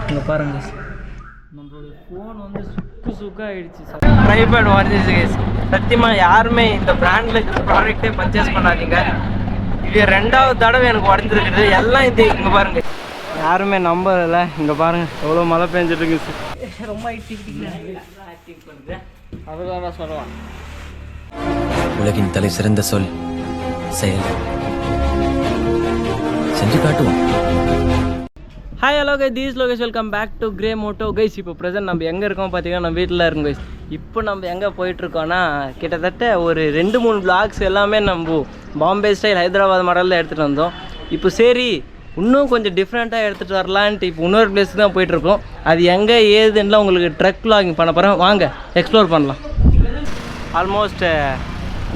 இங்கே பாருங்க, நம்மளோட ஃபோன் வந்து சுக்கு ஆகிடுச்சு. ட்ரைபேட் உடஞ்சிச்சு கைஸ். சத்தியமாக யாருமே இந்த பிராண்டில் ப்ராடக்டே பர்ச்சேஸ் பண்ணாதீங்க. இது 2வது தடவை எனக்கு உடஞ்சிருக்குது. எல்லாம் இது இங்கே பாருங்க, யாருமே நம்பலை. இங்கே பாருங்கள் எவ்வளோ மழை பெஞ்சிட்டு சார். ரொம்ப ஆக்டிங் பண்ணுது. அதுதான் நான் சொல்லுவான். உலகின் தலை சிறந்த சொல் செயல். செஞ்சு காட்டுவோம். Hi hello guys, this Lokesh, welcome back to Grey Moto guys. இப்போ ப்ரெசென்ட் நம்ம எங்கே இருக்கோம் பார்த்தீங்கன்னா, நம்ம வீட்டில் இருக்கோம் கைஸ். இப்போ நம்ம எங்கே போயிட்டுருக்கோன்னா, கிட்டத்தட்ட ஒரு 2-3 vlogs எல்லாமே நம்ம பாம்பே ஸ்டைல் ஹைதராபாத் மாடலில் எடுத்துகிட்டு வந்தோம். இப்போ சரி இன்னும் கொஞ்சம் டிஃப்ரெண்ட்டாக எடுத்துகிட்டு வரலான்ட்டு இப்போ இன்னொரு பிளேஸுக்கு தான் போயிட்டுருக்கோம். அது எங்கே ஏதுன்னா உங்களுக்கு ட்ரக் vlogging பண்ண போகிறேன். வாங்க எக்ஸ்ப்ளோர் பண்ணலாம். ஆல்மோஸ்ட்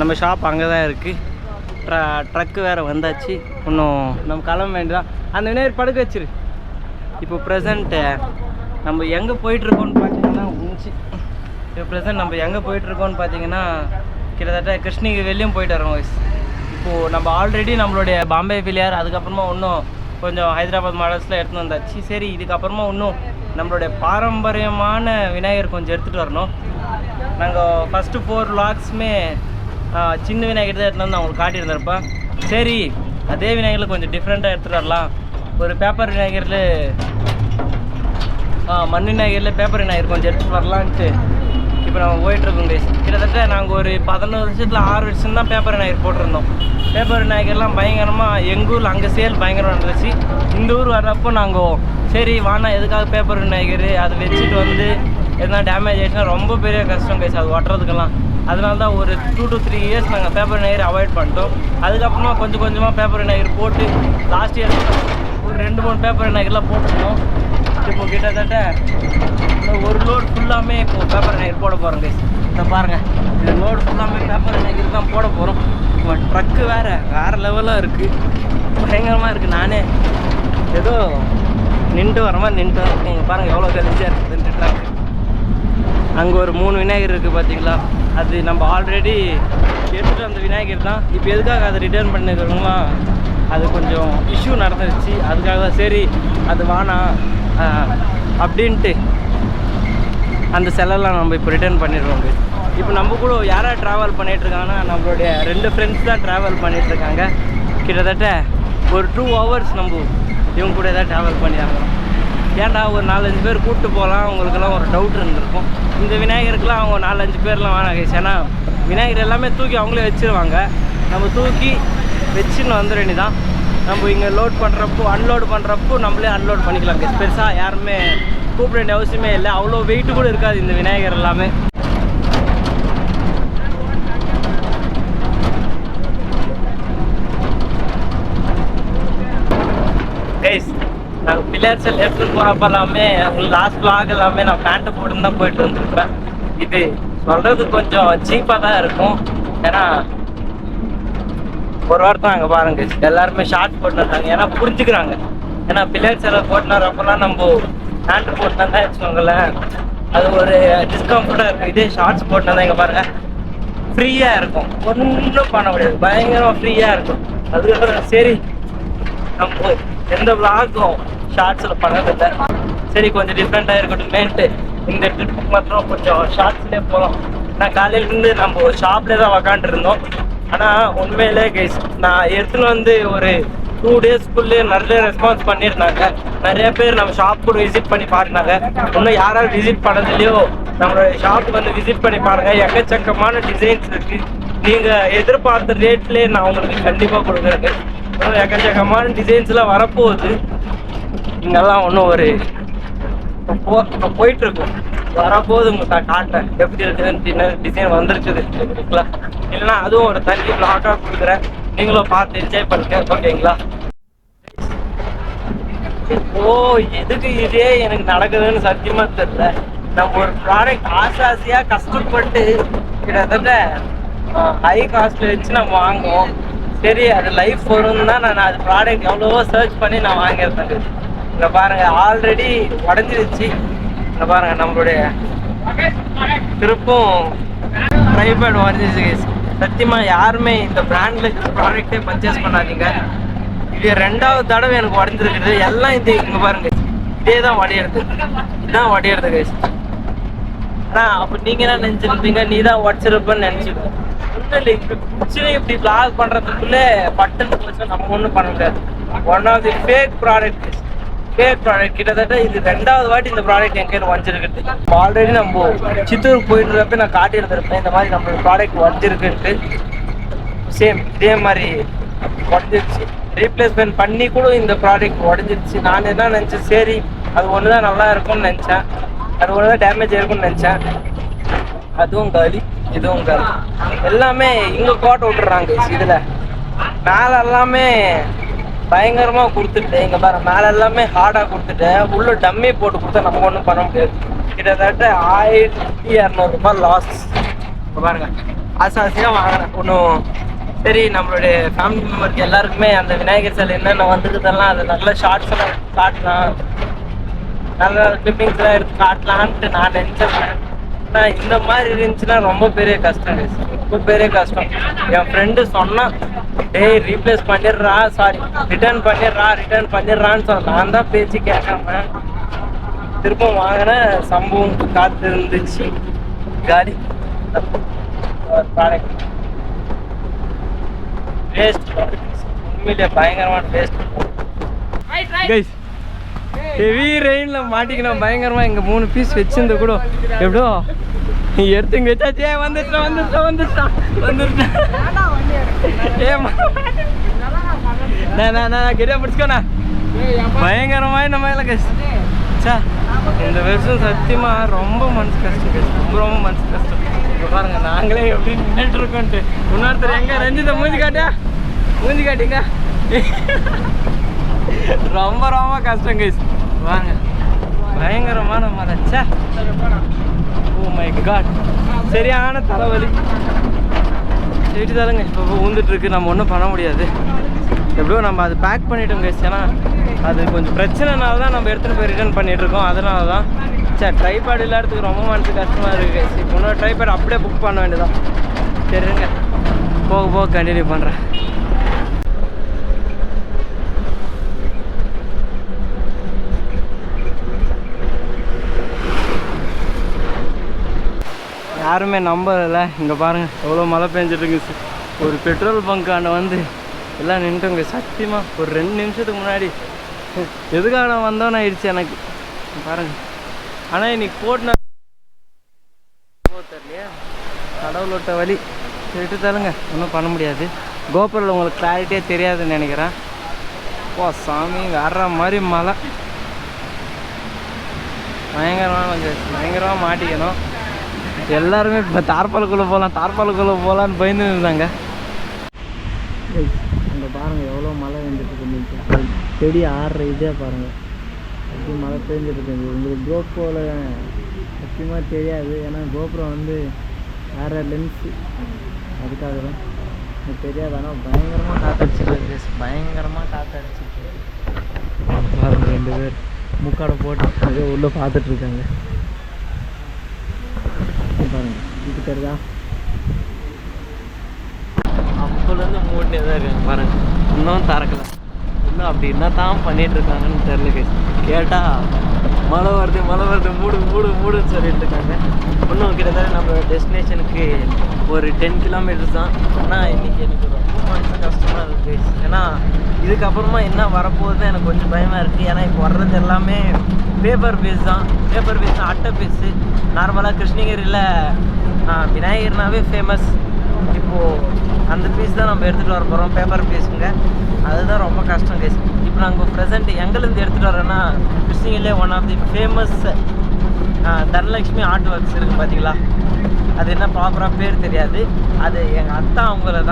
நம்ம ஷாப் அங்கே தான் இருக்குது. ட்ரக்கு வேறு வந்தாச்சு. இன்னும் நம்ம கிளம்ப வேண்டியதான். அந்த விநாயகர் படுக்க வச்சிரு. இப்போ ப்ரெசண்ட்டு நம்ம எங்கே போயிட்டுருக்கோன்னு பார்த்தீங்கன்னா நம்ம எங்கே போயிட்டுருக்கோன்னு பார்த்தீங்கன்னா கிட்டத்தட்ட கிருஷ்ணகிரி வெளியும் போயிட்டு வரோம் வயசு. இப்போது நம்ம ஆல்ரெடி நம்மளுடைய பாம்பே பிள்ளையார், அதுக்கப்புறமா இன்னும் கொஞ்சம் ஹைதராபாத் மாடல்ஸில் எடுத்துகிட்டு வந்தாச்சு. சரி, இதுக்கப்புறமா இன்னும் நம்மளுடைய பாரம்பரியமான விநாயகர் கொஞ்சம் எடுத்துகிட்டு வரணும். நாங்கள் ஃபஸ்ட்டு 4 vlogsமே சின்ன விநாயகர் தான் எடுத்துகிட்டு வந்து அவங்களுக்கு காட்டியிருந்திருப்பேன். சரி, அதே விநாயகரில் கொஞ்சம் டிஃப்ரெண்ட்டாக எடுத்துகிட்டு வரலாம். ஒரு பேப்பர் விநாயகரில் மண் விநாயகரில் பேப்பர் விநாயகர் கொஞ்சம் எடுத்துகிட்டு வரலான்ட்டு இப்போ நம்ம போயிட்டுருக்கோம் கைஸ். கிட்டத்தட்ட நாங்கள் ஒரு 11 வருஷத்தில் 6 வருஷம் தான் பேப்பர் விநாயகர் போட்டிருந்தோம். பேப்பர் விநாயகர்லாம் பயங்கரமாக எங்கள் ஊரில் அங்கே சேல் பயங்கரமாக இருந்துச்சு. இந்த ஊர் வர்றப்போ நாங்கள் சரி வானா எதுக்காக பேப்பர் விநாயகர் அதை வச்சுட்டு வந்து எதனா டேமேஜ் ஆகிடுச்சுன்னா ரொம்ப பெரிய கஷ்டம் கைஸ் அது ஒட்டுறதுக்கெல்லாம். அதனால தான் ஒரு 2 to 3 years நாங்கள் பேப்பர் விநாயகர் அவாய்ட் பண்ணிட்டோம். அதுக்கப்புறமா கொஞ்சம் கொஞ்சமாக பேப்பர் விநாயகர் போட்டு லாஸ்ட் இயர் ஒரு 2-3 பேப்பர் விநாயகர்லாம் போட்டுருந்தோம். இப்போ கிட்டத்தட்ட ஒரு லோட் ஃபுல்லாமே இப்போது பேப்பர் விநாயகர் போட போகிறோம் கைஸ். இதை பாருங்கள், இந்த லோடு ஃபுல்லாமே பேப்பர் விநாயகர் தான் போட போகிறோம். இப்போ ட்ரக்கு வேறு லெவலாக இருக்குது, பயங்கரமாக இருக்குது. நானே ஏதோ நின்றுட்டு வர மாதிரி நின்றுட்டு வரேன். நீங்கள் பாருங்கள் எவ்வளோ கழிச்சாக இருக்குது ட்ரக்கு. அங்கே ஒரு 3 விநாயகர் இருக்குது பார்த்தீங்களா, அது நம்ம ஆல்ரெடி எடுத்துகிட்டு வந்த விநாயகர் தான். இப்போ எதுக்காக அதை ரிட்டர்ன் பண்ணிக்கிறோங்களா, அது கொஞ்சம் இஷ்யூ நடந்துருச்சு. அதுக்காக தான் சரி அது வேணாம் அப்படின்ட்டு அந்த செலவெல்லாம் நம்ம இப்போ ரிட்டர்ன் பண்ணிடுவோங்க. இப்போ நம்ம கூட யாராவது ட்ராவல் பண்ணிகிட்ருக்காங்கன்னா நம்மளுடைய 2 ஃப்ரெண்ட்ஸ் தான் ட்ராவல் பண்ணிகிட்ருக்காங்க. கிட்டத்தட்ட ஒரு 2 hours நம்ம இவங்க கூட எதாவது ட்ராவல் பண்ணி ஆகணும். ஏன்டா ஒரு 4-5 பேர் கூப்பிட்டு போகலாம், அவங்களுக்கெல்லாம் ஒரு டவுட் இருந்திருக்கும். இந்த விநாயகருக்கெலாம் அவங்க 4-5 பேர்லாம் வேணாம் கைஸ். ஏன்னா விநாயகர் எல்லாமே தூக்கி அவங்களே வச்சுருவாங்க. நம்ம தூக்கி வச்சுன்னு வந்துட வேண்டியதான். நம்ம இங்கே லோட் பண்ணுறப்போ அன்லோட் பண்ணுறப்போ நம்மளே அன்லோட் பண்ணிக்கலாம் கைஸ். பெருசாக யாருமே கூப்பிட வேண்டிய அவசியமே இல்லை. அவ்வளோ வெயிட்டு கூட இருக்காது இந்த விநாயகர் எல்லாமே. கைஸ், நாங்கள் பிள்ளையார் செல் எடுத்துகிட்டு போகிறப்ப எல்லாமே லாஸ்ட் vlog எல்லாமே நான் பேண்ட்டு போட்டுன்னு தான் போயிட்டு வந்துருப்பேன். இது சொல்கிறது கொஞ்சம் சீப்பாக தான் இருக்கும். ஏன்னா ஒரு வாரத்தான் அங்கே பாருங்க எல்லாருமே ஷார்ட் போட்டுருந்தாங்க. ஏன்னா புரிஞ்சுக்கிறாங்க. ஏன்னா பிள்ளையார் செலை போட்டுனப்பெல்லாம் நம்ம பேண்ட்டு போட்டுனா தான் வச்சுக்கோங்களேன், அது ஒரு டிஸ்கம்ஃபர்ட்டாக இருக்கும். இதே ஷார்ட்ஸ் போட்டுனா தான் இங்கே பாருங்கள் ஃப்ரீயாக இருக்கும், ஒன்றும் பண்ண முடியாது, பயங்கரமாக ஃப்ரீயாக இருக்கும். அதுக்கப்புறம் சரி நம்ம எந்த vlogகும் ஷார்ட்ஸில் பண்ணதில்லை. சரி கொஞ்சம் டிஃப்ரெண்ட்டாக இருக்கட்டுமேன்ட்டு இந்த ட்ரிப்புக்கு மாத்திரம் கொஞ்சம் ஷார்ட்ஸ்லேயே போகலாம். நான் காலையிலேருந்து நம்ம ஷாப்லேயே தான் உக்காந்துருந்தோம். ஆனால் உண்மையிலே கைஸ் நான் எடுத்துன்னு வந்து ஒரு 2 daysக்குள்ளே நிறைய ரெஸ்பான்ஸ் பண்ணியிருந்தாங்க. நிறைய பேர் நம்ம ஷாப் கூட விசிட் பண்ணி பாருனாங்க. இன்னும் யாராவது விசிட் பண்ணதில்லையோ நம்மளோட ஷாப்புக்கு வந்து விசிட் பண்ணி பாருங்கள். எக்கச்சக்கமான டிசைன்ஸ் இருக்குது. நீங்கள் எதிர்பார்த்த ரேட்லேயே நான் உங்களுக்கு கண்டிப்பாக கொடுக்குறேன். இன்னும் எக்கச்சக்கமான டிசைன்ஸ்லாம் வரப்போகுது. இங்கெல்லாம் ஒன்றும் ஒரு போயிட்டுருக்கும், வரப்போகுது உங்களுக்கு நான் காட்டுறேன் எப்படி இருக்குதுன்னு. டிசைன் வந்துருக்குது இருக்குங்களா, இல்லைன்னா அதுவும் ஒரு தனி vlog-ஆக கொடுக்குறேன். நீங்களும் பார்த்து என்ஜாய் பண்ணுங்க, ஓகேங்களா? ஓ எதுக்கு இதே எனக்கு நடக்குதுன்னு சத்தியமாக தெரியல. நம்ம ஒரு ப்ராடக்ட் ஆசையாக கஷ்டப்பட்டு கிட்டத்தட்ட ஹை காஸ்ட்டில் வச்சு நம்ம வாங்குவோம். சரி அது லைஃப் வரும்னு தான் நான் அது ப்ராடக்ட் எவ்வளவோ சர்ச் பண்ணி நான் வாங்கியிருந்தேன். இங்கே பாருங்கள் ஆல்ரெடி உடஞ்சிருச்சு. இங்கே பாருங்கள் நம்மளுடைய திருப்பும் ட்ரைபேட் உடஞ்சிருச்சு கைஸ். சத்தியமாக யாருமே இந்த பிராண்டில் ப்ராடக்டே பர்ச்சேஸ் பண்ணாதீங்க. இது 2வது தடவை எனக்கு உடஞ்சிருக்குது. எல்லாம் இது இங்கே பாருங்கள் இதே தான் வடையிறது, இதுதான் வடையிறது கைஸ். ஆனால் அப்போ நீங்கள் என்ன நினச்சிருப்பீங்க, நீ தான் உடச்சிருப்பேன்னு நினச்சிருப்போம். ஒன்றும் இல்லை, இப்படி பிடிச்சி இப்படி பிளாக் பண்ணுறதுக்குள்ளே பட்டுன்னு போச்சு, நம்ம ஒன்றும் பண்ண முடியாது. One of the fake product, கிட்டத்தட்ட இது 2வது வாட்டி இந்த ப்ராடக்ட் என் கையில் வஞ்சிருக்குது. ஆல்ரெடி நம்ம சித்தூருக்கு போயிட்டு இருக்கப்ப நான் காட்டி எடுத்திருப்பேன் இந்த மாதிரி நம்ம ப்ராடக்ட் வஞ்சிருக்குன்ட்டு. சேம் இதே மாதிரி உடஞ்சிருச்சு, ரீப்ளேஸ்மெண்ட் பண்ணி கூட இந்த ப்ராடக்ட் உடஞ்சிருச்சு. நான் என்ன நினச்சேன், சரி அது ஒன்று தான் நல்லா இருக்கும்னு நினச்சேன், அது ஒன்று தான் டேமேஜ் இருக்கும்னு நினச்சேன். அதுவும் காலி, இதுவும் காலி. எல்லாமே இங்கே கோட்டை விட்டுறாங்க. இதில் மேலே எல்லாமே பயங்கரமாக கொடுத்துட்டு, இங்கே பாரு மேலே எல்லாமே ஹார்டாக கொடுத்துட்டு உள்ள டம்மி போட்டு கொடுத்தா நம்ம ஒன்றும் பண்ண முடியாது. கிட்டத்தட்ட 1200 ரூபாய் லாஸ். இப்போ பாருங்க, ஆசாசியாக வாங்கினேன் ஒன்றும். சரி நம்மளுடைய ஃபேமிலி மெம்பருக்கு எல்லாருக்குமே அந்த விநாயகர் சிலை என்னென்ன வந்துருக்குதெல்லாம் அது நல்ல ஷார்ட்ஸ் எல்லாம் எடுத்து காட்டலாம், நல்ல கிளிப்பிங்ஸ்லாம் எடுத்து காட்டலான்ட்டு நான் நினச்சிருக்கேன். ஆனால் இந்த மாதிரி இருந்துச்சுன்னா ரொம்ப பெரிய கஷ்டம், ரொம்ப பெரிய கஷ்டம். என் ஃப்ரெண்டு சொன்னான், டேய் ரீப்ளேஸ் பண்ணிடுறா, சாரி ரிட்டர்ன் பண்ணிடுறான்னு சொன்னேன். நான் தான் பேச்சு கேட்காம திரும்ப வாங்கின சம்பவம் காத்து இருந்துச்சு. காலி ப்ராடக்ட், வேஸ்ட் ப்ராடக்ட், உண்மையிலே பயங்கரமான வேஸ்ட் கைஸ். ஹெவி ரெயினில் மாட்டிக்கணும் பயங்கரமாக. இங்கே 3 பீஸ் வச்சிருந்த கூட எப்படியோ எடுத்து இங்கே வச்சாச்சே. வந்துருச்சான் ஏமா நான் கெடியா பிடிச்சிக்கோண்ணா. பயங்கரமாக நம்ம இல்லை கைஸ். சா இந்த வருஷம் சத்தியமாக ரொம்ப மனசு கஷ்டம் கைஸ், ரொம்ப மனசு கஷ்டம். இப்போ பாருங்க நாங்களே எப்படி நின்றுட்டு இருக்கோன்ட்டு. இன்னொருத்தர் எங்கே ரஞ்சித மூஞ்சி காட்டிங்க. ரொம்ப கஷ்டம் கைஸ். வாங்க பயங்கரமான மலைச்சா. ஓ மை காட், சரியான தலைவலி. சரி தாளுங்க, இப்போ ஊந்துட்டு இருக்கு, நம்ம ஒன்றும் பண்ண முடியாது. எப்படியோ நம்ம அது பேக் பண்ணிட்டோம் கைஸ். ஏன்னா அது கொஞ்சம் பிரச்சனைனால தான் நம்ம எடுத்துகிட்டு போய் ரிட்டர்ன் பண்ணிட்டு இருக்கோம். அதனால தான் சரி ட்ரைபேட் இல்லாததுக்கு ரொம்ப மனசு கஷ்டமாக இருக்குது கைஸ். இப்போ இன்னொரு ட்ரைபேட் அப்படியே புக் பண்ண வேண்டியதான். சரிங்க, போக கண்டினியூ பண்ணுறேன். யாருமே நம்பல. இங்கே பாருங்கள் எவ்வளோ மழை பெஞ்சிட்ருக்கு. ஒரு பெட்ரோல் பங்காண்ட வந்து எல்லாம் நின்றுங்க. சத்தியமாக ஒரு 2 நிமிஷத்துக்கு முன்னாடி எதுக்காக நான் வந்தோன்னு ஆயிடுச்சு எனக்கு பாருங்கள். ஆனால் இன்னைக்கு போட்டுனா தெரியலையா, கடவுள் விட்ட வழி. சொல்லிட்டு தருங்க, ஒன்றும் பண்ண முடியாது. கோபுரில் உங்களுக்கு கிளாரிட்டியாக தெரியாதுன்னு நினைக்கிறேன். ஓ சாமி, வேற மாதிரி மழை பயங்கரமாக மாட்டிக்கணும். எல்லாருமே இப்போ தார்பாலுக்குள்ளே போகலான்னு பயந்து இருந்தாங்க. அங்கே பாருங்கள் எவ்வளோ மழை வந்துட்டு செடி ஆடுற இதே பாருங்கள், அப்படி மழை பெஞ்சிட்டு இருக்குது. உங்களுக்கு கோப்ரோவில் முக்கியமாக தெரியாது, ஏன்னா கோபுரம் வந்து வேறு லென்ஸு, அதுக்காக தான் எனக்கு தெரியாது. ஆனால் பயங்கரமாக காற்றடிச்சிட்டு பாருங்கள். 2 பேர் முக்காடை போட்டு அதே உள்ளே பார்த்துட்ருக்காங்க பாருங்க. இது தெரியுதா, அப்போலேருந்து மூடினே தான் இருக்காங்க பாருங்க. இன்னும் திறக்கல, இன்னும் அப்படி என்ன தான் பண்ணிட்டு இருக்காங்கன்னு தெரியல. கேட்டால் மழை வருது மூடுன்னு சொல்லிட்டு இருக்காங்க. இன்னும் கிட்டத்தட்ட நம்ம டெஸ்டினேஷனுக்கு ஒரு 10 கிலோமீட்டர்ஸ் தான். ஆனால் இன்றைக்கி எனக்கு ரொம்ப மனசு கஷ்டமாக இருக்குது. ஏன்னா இதுக்கப்புறமா என்ன வரப்போகுதுன்னு எனக்கு கொஞ்சம் பயமாக இருக்குது. ஏன்னா இப்போ வர்றது எல்லாமே பேப்பர் பேஸ் தான், அட்டை பேஸு. நார்மலாக கிருஷ்ணகிரியில் விநாயகர்னாவே ஃபேமஸ். இப்போது அந்த பீஸ் தான் நம்ம எடுத்துகிட்டு வர போகிறோம், பேப்பர் பீஸுங்க. அதுதான் ரொம்ப கஷ்டம் கேஸ். இப்போ நாங்கள் ப்ரெசென்ட் எங்கேருந்து எடுத்துகிட்டு வரோன்னா, கிருஷ்ணகிரியிலே one of the famous Dhanalakshmi art works இருக்குது பார்த்தீங்களா. அது என்ன ப்ராப்பராக பேர் தெரியாது. அது எங்கள் அத்தை அவங்களது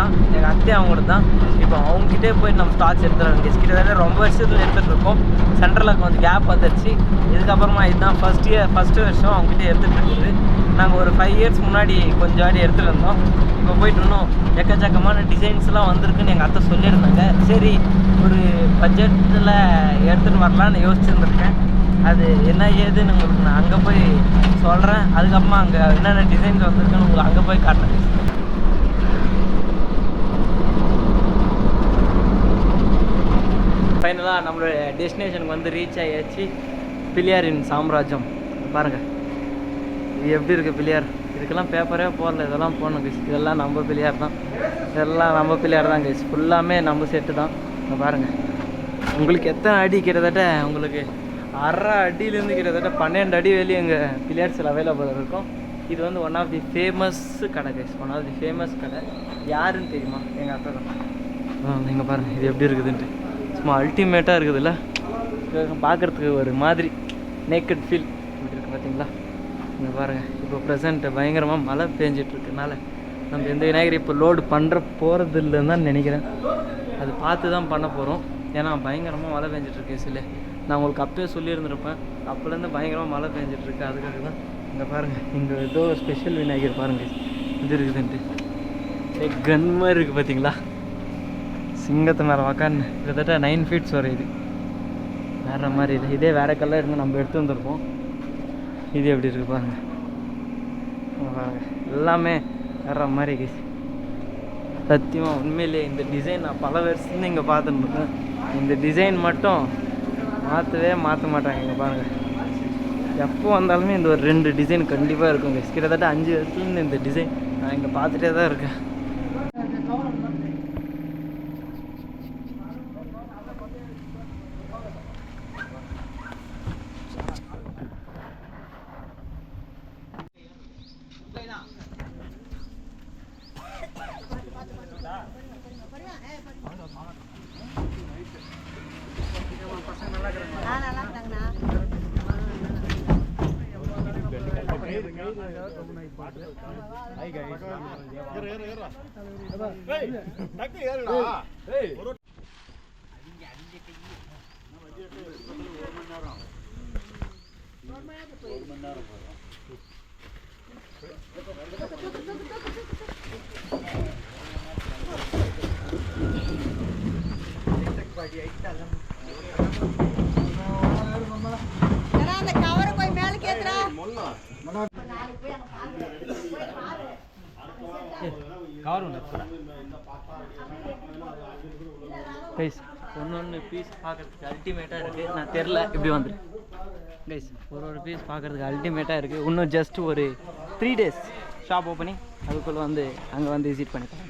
தான். இப்போ அவங்ககிட்டே போய் நம்ம ஸ்டாக்ஸ் எடுத்துகிட்டு கேஸ். கிட்டத்தட்ட ரொம்ப வருஷத்தில் எடுத்துகிட்டு இருக்கோம். சென்ட்ரலுக்கு வந்து கேப் வந்துடுச்சு. இதுக்கப்புறமா இதுதான் ஃபஸ்ட்டு வருஷம் அவங்ககிட்ட எடுத்துகிட்டு இருக்குது. நாங்கள் ஒரு 5 இயர்ஸ் முன்னாடி கொஞ்சம் ஆடி எடுத்துகிட்டு இருந்தோம். இப்போ போயிட்டு இன்னும் எக்கச்சக்கமான டிசைன்ஸ்லாம் வந்திருக்குன்னு எங்கள் அத்தை சொல்லியிருந்தாங்க. சரி ஒரு பட்ஜெட்டில் எடுத்துகிட்டு வரலான்னு யோசிச்சுருந்துருக்கேன். அது என்ன ஏதுன்னு உங்களுக்கு நான் அங்கே போய் சொல்கிறேன். அதுக்கப்புறமா அங்கே என்னென்ன டிசைன்ஸ் வந்திருக்குன்னு உங்களுக்கு அங்கே போய் காட்டுறேன். ஃபைனலாக நம்மளோட டெஸ்டினேஷனுக்கு வந்து ரீச் ஆகியாச்சு. பிள்ளையாரின் சாம்ராஜ்யம் பாருங்கள். இது எப்படி இருக்குது பிள்ளையார்? இதுக்கெல்லாம் பேப்பரே போடல, இதெல்லாம் போடணும் கைஸ். இதெல்லாம் நம்ம பிள்ளையார் தான், இதெல்லாம் நம்ம பிள்ளையார் தான் கைஸ். ஃபுல்லாமே நம்ம செட்டு தான். இங்கே பாருங்கள், உங்களுக்கு எத்தனை அடி? கிட்டத்தட்ட உங்களுக்கு அரை அடியிலேருந்து கிட்டத்தட்ட 12 அடி வெளியே எங்கள் பிள்ளையார் சில அவைலபிள் இருக்கும். இது வந்து ஒன் ஆஃப் தி ஃபேமஸ் கடை guys, one of the famous கடை. யாருன்னு தெரியுமா? எங்கள் அத்தை தான். நீங்கள் பாருங்கள் இது எப்படி இருக்குதுன்ட்டு, சும்மா அல்டிமேட்டாக இருக்குதுல்ல. பார்க்குறதுக்கு ஒரு மாதிரி நேக்கட் ஃபீல் இப்படி இருக்குது பார்த்தீங்களா? இங்கே பாருங்கள், இப்போ ப்ரெசென்ட் பயங்கரமாக மழை பெஞ்சிட்ருக்கனால நம்ம எந்த விநாயகர் இப்போ லோடு போகிறது இல்லைன்னு தான் நினைக்கிறேன். அது பார்த்து தான் பண்ண போகிறோம். ஏன்னா பயங்கரமாக மழை பெஞ்சிட்ருக்கு சில. நான் உங்களுக்கு அப்பயே சொல்லியிருந்துருப்பேன், அப்போலேருந்து பயங்கரமாக மழை பெஞ்சிட்ருக்கு. அதுக்காக தான் இங்கே பாருங்கள், இங்கே ஏதோ ஸ்பெஷல் விநாயகர் பாருங்கள் இது இருக்குதுன்ட்டு. கன் மாதிரி இருக்குது பார்த்தீங்களா? சிங்கத்தை மேலே உக்காந்து கிட்டத்தட்ட 9 ஃபீட்ஸ் வரும். இது வேறு மாதிரி இல்லை, இதே வேறு கலர் இருந்தால் நம்ம எடுத்து வந்திருப்போம். இது எப்படி இருக்குது பாருங்கள். பாருங்கள் எல்லாமே வேறு மாதிரி கேஸ். சத்தியமாக உண்மையிலே இந்த டிசைன் நான் பல வருஷத்துலேருந்து இங்கே பார்த்துட்டு இருக்கேன். இந்த டிசைன் மட்டும் மாற்ற மாட்டாங்க. இங்கே பாருங்கள், எப்போ வந்தாலுமே இந்த ஒரு 2 டிசைன் கண்டிப்பாக இருக்கும் கேஸ். கிட்டத்தட்ட 5 வருஷத்துலேருந்து இந்த டிசைன் நான் இங்கே பார்த்துட்டே தான் இருக்கேன். கைஸ் ஒன்று பீஸ் பார்க்குறதுக்கு அல்டிமேட்டாக இருக்குது. நான் தெரில இப்படி வந்துடு கைஸ். ஒரு பீஸ் பார்க்குறதுக்கு அல்டிமேட்டாக இருக்குது. இன்னும் ஜஸ்ட் ஒரு 3 days ஷாப் ஓப்பனிங். அதுக்குள்ளே வந்து அங்கே வந்து விசிட் பண்ணிக்கலாம்.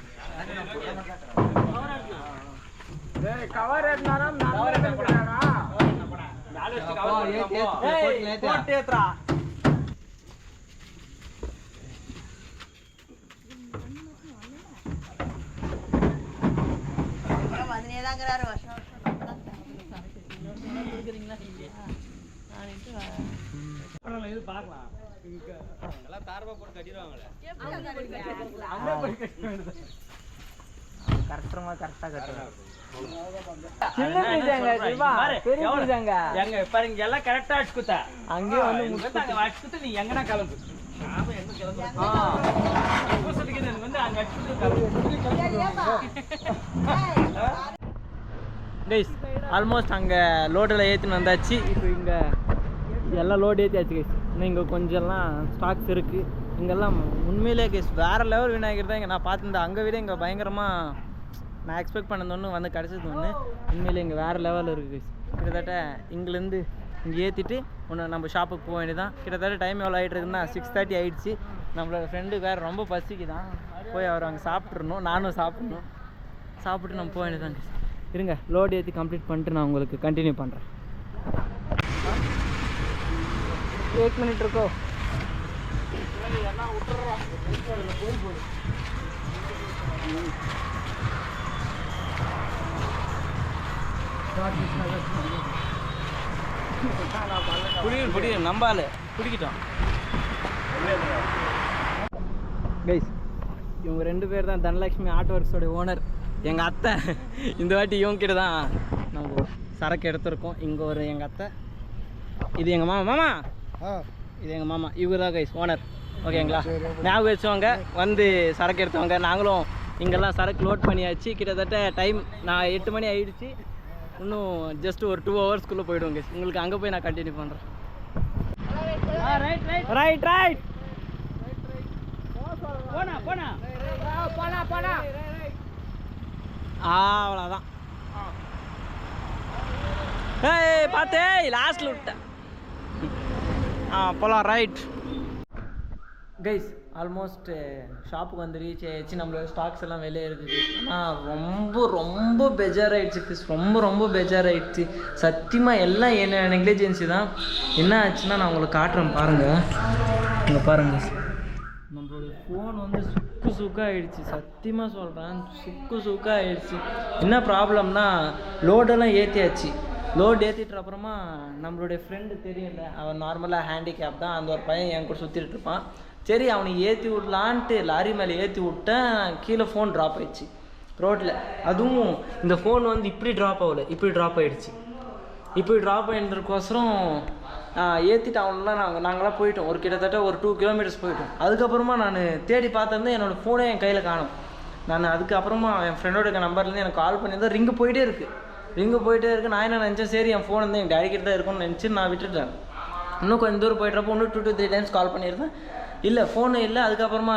கரெக்டாக கட்டுறாங்க. எல்லாம் கரெக்டா அடிச்சுக்குத்தா அங்கேயே வந்து அடிச்சுட்டு நீ எங்கன்னா கிளம்பு. கைஸ் ஆல்மோஸ்ட் அங்கே லோடில் ஏற்றின்னு வந்தாச்சு. இப்போ இங்கே எல்லாம் லோடு ஏற்றியாச்சு கைஸ். இன்னும் இங்கே கொஞ்சம்லாம் ஸ்டாக்ஸ் இருக்குது. இங்கெல்லாம் உண்மையிலே கைஸ் வேறு லெவல் விநாயகர் தான் இங்கே நான் பார்த்துருந்தேன். அங்கே விட இங்கே பயங்கரமாக நான் எக்ஸ்பெக்ட் பண்ணது ஒன்று வந்து கிடச்சது ஒன்று. உண்மையிலே இங்கே வேறு லெவலில் இருக்குது கைஸ். கிட்டத்தட்ட இங்கேருந்து இங்கே ஏற்றிட்டு ஒன்று நம்ம ஷாப்புக்கு போக வேண்டியதான். கிட்டத்தட்ட டைம் எவ்வளோ ஆகிட்டு இருக்குன்னா 6:30 ஆகிடுச்சு. நம்மளோட ஃப்ரெண்டு வேறு ரொம்ப பசிக்கு தான் போய் அவர் அங்கே சாப்பிட்றணும், நானும் சாப்பிட்ணும். சாப்பிட்டு நம்ம போக வேண்டியதான் கைஸ். இருங்க லோடு ஏற்றி கம்ப்ளீட் பண்ணிட்டு நான் உங்களுக்கு கண்டினியூ பண்ணுறேன். 1 minute இருக்கோ புடியும் நம்பால் பிடிக்கிட்டோம் கைஸ். இவங்க 2 பேர் தான் தனலட்சுமி ஆர்ட் ஒர்க்ஸோட ஓனர். எங்கள் அத்தை இந்த வாட்டி இவங்ககிட்ட தான் நம்ம சரக்கு எடுத்துருக்கோம். இங்கே ஒரு எங்கள் அத்தை, இது எங்கள் மாமா இது எங்கள் மாமா. இவங்க தான் கைஸ் ஓனர். ஓகேங்களா? ஞாபகம் வச்சவங்க வந்து சரக்கு எடுத்தவங்க. நாங்களும் இங்கெல்லாம் சரக்கு லோட் பண்ணியாச்சு. கிட்டத்தட்ட டைம் நான் 8 மணி ஆகிடுச்சு. இன்னும் ஜஸ்ட் ஒரு 2 ஹவர்ஸ்க்குள்ளே போய்டுவோம் கைஸ். உங்களுக்கு அங்கே போய் நான் கண்டினியூ பண்ணுறேன். ரைட் ரைட் போனா அவ்வளோதான். ஏய் பார்த்தே லாஸ்ட்டில் விட்டேன். போகலாம் ரைட் கைஸ். ஆல்மோஸ்ட் ஷாப்புக்கு வந்து ரீச் ஆகிடுச்சு. நம்மளோட ஸ்டாக்ஸ் எல்லாம் வெளியே இருக்குது. ஆனால் ரொம்ப ரொம்ப பெஜாராகிடுச்சு கைஸ். ரொம்ப பெஜாராகிடுச்சு சத்தியமாக. எல்லாம் என்ன நெக்லிஜென்சி தான். என்ன ஆச்சுன்னா நான் உங்களுக்கு காட்டுறேன் பாருங்கள். இங்கே பாருங்கள், நம்மளுடைய ஃபோன் வந்து சுக்காகிடுச்சு. சத்தியமாக சொல்கிறேன், சுக்காகிடுச்சு. என்ன ப்ராப்ளம்னா லோடெல்லாம் ஏற்றியாச்சு. லோடு ஏற்றிட்டு அப்புறமா நம்மளுடைய ஃப்ரெண்டு தெரியல, அவன் நார்மலாக ஹேண்டிகேப் தான். அந்த ஒரு பையன் என் கூட சுற்றிட்டு இருப்பான். சரி அவனுக்கு ஏற்றி விடலான்ட்டு லாரி மேலே ஏற்றி விட்டேன். கீழே ஃபோன் ட்ராப் ஆகிடுச்சு ரோட்டில். அதுவும் இந்த ஃபோன் வந்து இப்படி ட்ராப் ஆகலை, இப்படி ட்ராப் ஆகிடுச்சு. இப்படி ட்ராப் ஆகின்றதுக்கோசரம் ஏற்றிட்டு அவனெலாம் நாங்களாம் போயிட்டோம். ஒரு கிட்டத்தட்ட ஒரு 2 கிலோமீட்டர்ஸ் போயிட்டோம். அதுக்கப்புறமா நான் தேடி பார்த்துருந்தேன், என்னோடய ஃபோனே என் கையில் காணும். நான் அதுக்கப்புறமா என் ஃப்ரெண்டோட நம்பர்லேருந்து எனக்கு கால் பண்ணியிருந்தேன். ரிங்கு போயிட்டே இருக்குது. நான் என்ன நினச்சேன், சரி என் ஃபோன் வந்து என் டேடி கிட்ட தான் இருக்கும்னு நினச்சி நான் விட்டுட்டேன். இன்னும் கொஞ்சம் தூரம் போய்ட்றப்போ இன்னும் 2 to 3 டைம்ஸ் கால் பண்ணியிருந்தேன். இல்லை ஃபோனு இல்லை. அதுக்கப்புறமா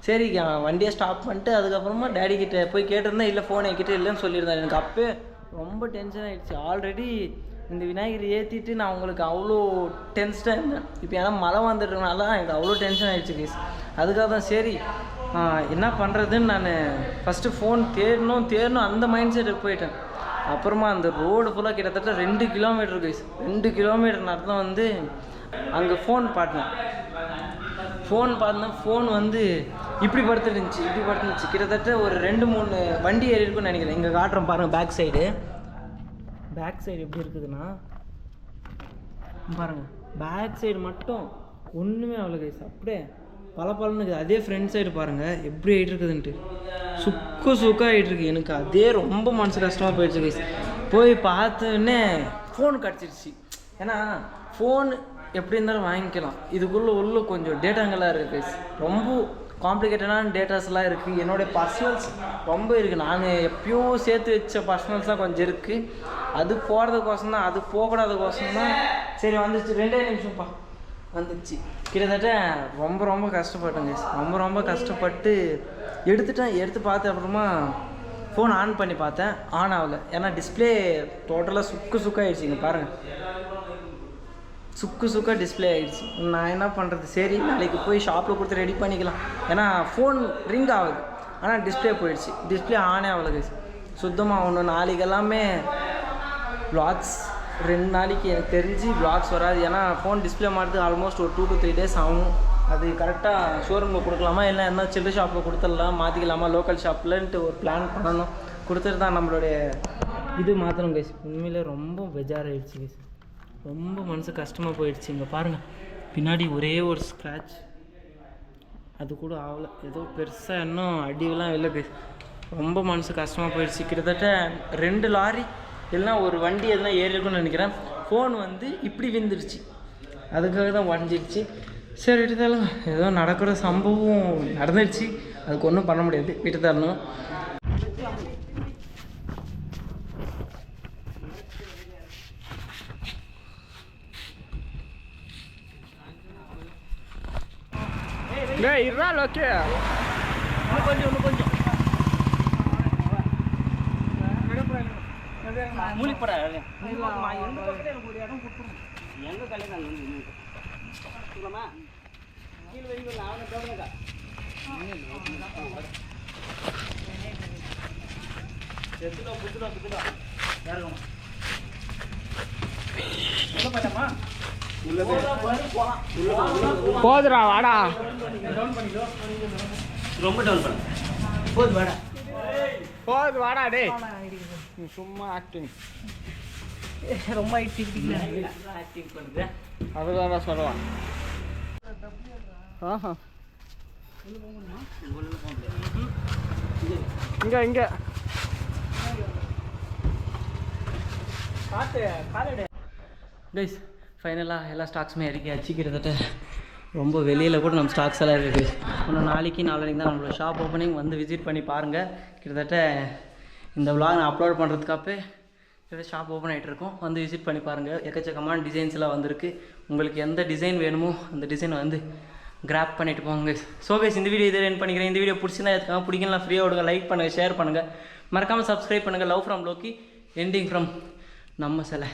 சரி வண்டியை ஸ்டாப் பண்ணிட்டு அதுக்கப்புறமா டேடி கிட்டே போய் கேட்டிருந்தேன். இல்லை ஃபோன் என்கிட்ட இல்லைன்னு சொல்லியிருந்தேன். எனக்கு அப்போ ரொம்ப டென்ஷன் ஆகிடுச்சு. ஆல்ரெடி இந்த விநாயகர் ஏற்றிட்டு நான் உங்களுக்கு அவ்வளோ டென்ஸ்டாக இருந்தேன். இப்போ ஏன்னா மழை வந்துடுறதுனால தான் எனக்கு அவ்வளோ டென்ஷன் ஆகிடுச்சு கைஸ். அதுக்காக தான் சரி என்ன பண்ணுறதுன்னு நான் ஃபஸ்ட்டு ஃபோன் தேடணும் அந்த மைண்ட் செட்டுக்கு போயிட்டேன். அப்புறமா அந்த ரோடு ஃபுல்லாக கிட்டத்தட்ட 2 கிலோமீட்டர் கைஸ். 2 கிலோமீட்டர் நடத்தம் வந்து அங்கே ஃபோன் பார்த்தேன். ஃபோன் வந்து இப்படி படுத்துருந்துச்சு. கிட்டத்தட்ட ஒரு 2-3 வண்டி ஏறி இருக்குன்னு நினைக்கிறேன். இங்கே காட்டுறேன் பாருங்கள். பேக் சைடு எப்படி இருக்குதுன்னா பாருங்கள். பேக் சைடு மட்டும் ஒன்றுமே அவ்வளோ கைஸ். அப்படியே பலன்னு இருக்குது. அதே ஃப்ரண்ட் சைடு பாருங்கள் எப்படி ஆகிட்டு இருக்குதுன்ட்டு. சுக்காகிட்டு இருக்கு. எனக்கு அதே ரொம்ப மனசு கஷ்டமாக போயிடுச்சு கைஸ். போய் பார்த்தோன்னே ஃபோன் கிடச்சிருச்சு. ஏன்னா ஃபோன் எப்படி இருந்தாலும் வாங்கிக்கலாம். இதுக்குள்ளே கொஞ்சம் டேட்டாங்கெல்லாம் இருக்குது கைஸ். ரொம்ப காம்ப்ளிகேட்டடான டேட்டாஸ்லாம் இருக்குது. என்னுடைய பர்சனல்ஸ் ரொம்ப இருக்குது. நான் எப்பயோ சேர்த்து வச்ச பர்சனல்ஸ்லாம் கொஞ்சம் இருக்குது. அது போகிறதுக்கோசம் தான், அது போகக்கூடாதுக்கோசம் தான் சரி வந்துச்சு. 2 நிமிஷம்ப்பா வந்துச்சு. கிட்டத்தட்ட ரொம்ப கஷ்டப்பட்டேன் கைஸ். ரொம்ப கஷ்டப்பட்டு எடுத்து பார்த்து அப்புறமா ஃபோன் ஆன் பண்ணி பார்த்தேன். ஆன் ஆகலை. ஏன்னா டிஸ்பிளே டோட்டலாக சுக்காகிடுச்சு. இங்கே பாருங்கள், சுக்கா டிஸ்பிளே ஆகிடுச்சு. நான் என்ன பண்ணுறது, சரி நாளைக்கு போய் ஷாப்பில் கொடுத்து ரெடி பண்ணிக்கலாம். ஏன்னா ஃபோன் ரிங் ஆகுது ஆனால் டிஸ்பிளே போயிடுச்சு. டிஸ்பிளே ஆனே ஆகலை கைஸ். சுத்தமாக ஒன்று நாளைக்கு எல்லாமே வ்ளாக்ஸ் 2 நாளைக்கு எனக்கு தெரிஞ்சு வ்ளாக்ஸ் வராது. ஏன்னா ஃபோன் டிஸ்பிளே மாறுறது ஆல்மோஸ்ட் ஒரு 2 to 3 days ஆகும். அது கரெக்டாக ஷோரூமில் கொடுக்கலாமா இல்லை என்ன சில்லறை ஷாப்பில் கொடுத்துடலாம், மாற்றிக்கலாமா லோக்கல் ஷாப்லன்ட்டு ஒரு பிளான் பண்ணணும். கொடுத்துட்டு தான் நம்மளுடைய இது மாற்றணும் கைஸ். உண்மையிலே ரொம்ப பெஜாராகிடுச்சு கைஸ். ரொம்ப மனசு கஷ்டமாக போயிடுச்சு. இங்கே பாருங்கள், பின்னாடி ஒரே ஒரு ஸ்க்ராட்ச், அது கூட ஆகலை. ஏதோ பெருசாக இன்னும் அடியெல்லாம் இல்லை கைஸ். ரொம்ப மனசு கஷ்டமாக போயிடுச்சு. கிட்டத்தட்ட 2 லாரி இல்லைனா ஒரு வண்டி எதுனா ஏறி இருக்குன்னு நினைக்கிறேன். ஃபோன் வந்து இப்படி விழுந்துருச்சு. அதுக்காக தான் உடஞ்சிடுச்சு. சரி விட்டுத்தாலும் ஏதோ நடக்கிற சம்பவம் நடந்துடுச்சு. அதுக்கு ஒன்றும் பண்ண முடியாது, விட்டுத்தாலும். ஓகே இன்னும் கொஞ்சம் மூலிப்படா எங்க கல்யாணம் கீழே வரைக்கும் நான் தோணுங்க. புத்துடா யாருமா போதுடா வாடா. ரொம்ப டவுன் பண்ண போது வாடா. போது வாடா டே. சும்மா ஆக்டிங் ரொம்ப ஆக்டிங் பண்ணுறேன். அதுதான் நான் சொல்லுவேன். இங்கே கைஸ் ஃபைனலாக எல்லா ஸ்டாக்ஸுமே இறக்கியாச்சு. கிட்டத்தட்ட ரொம்ப வெளியில் கூட நம்ம ஸ்டாக்ஸ் எல்லாம் இருக்குது. இன்னும் நாளைக்கு தான் நம்மளோட ஷாப் ஓப்பனிங் வந்து விசிட் பண்ணி பாருங்கள். கிட்டத்தட்ட இந்த vlog நான் அப்லோட் பண்ணுறதுக்காகவே கிட்டத்தட்ட ஷாப் ஓப்பன் ஆகிட்டுருக்கோம். வந்து விசிட் பண்ணி பாருங்கள். எக்கச்சக்கமான டிசைன்ஸ்லாம் வந்திருக்கு. உங்களுக்கு எந்த டிசைன் வேணுமோ அந்த டிசைன் வந்து கிராப் பண்ணிட்டு போங்க. ஸோ கைஸ் இந்த வீடியோ இதை என் பண்ணிக்கிறேன். இந்த வீடியோ பிடிச்சிருந்தா எதுக்காக பிடிக்கலாம் ஃப்ரீயாக விடுங்க. லைக் பண்ணுங்கள், ஷேர் பண்ணுங்கள், மறக்காமல் சப்ஸ்கிரைப் பண்ணுங்கள். Love from Lokki, ending from நம்ம சிலை.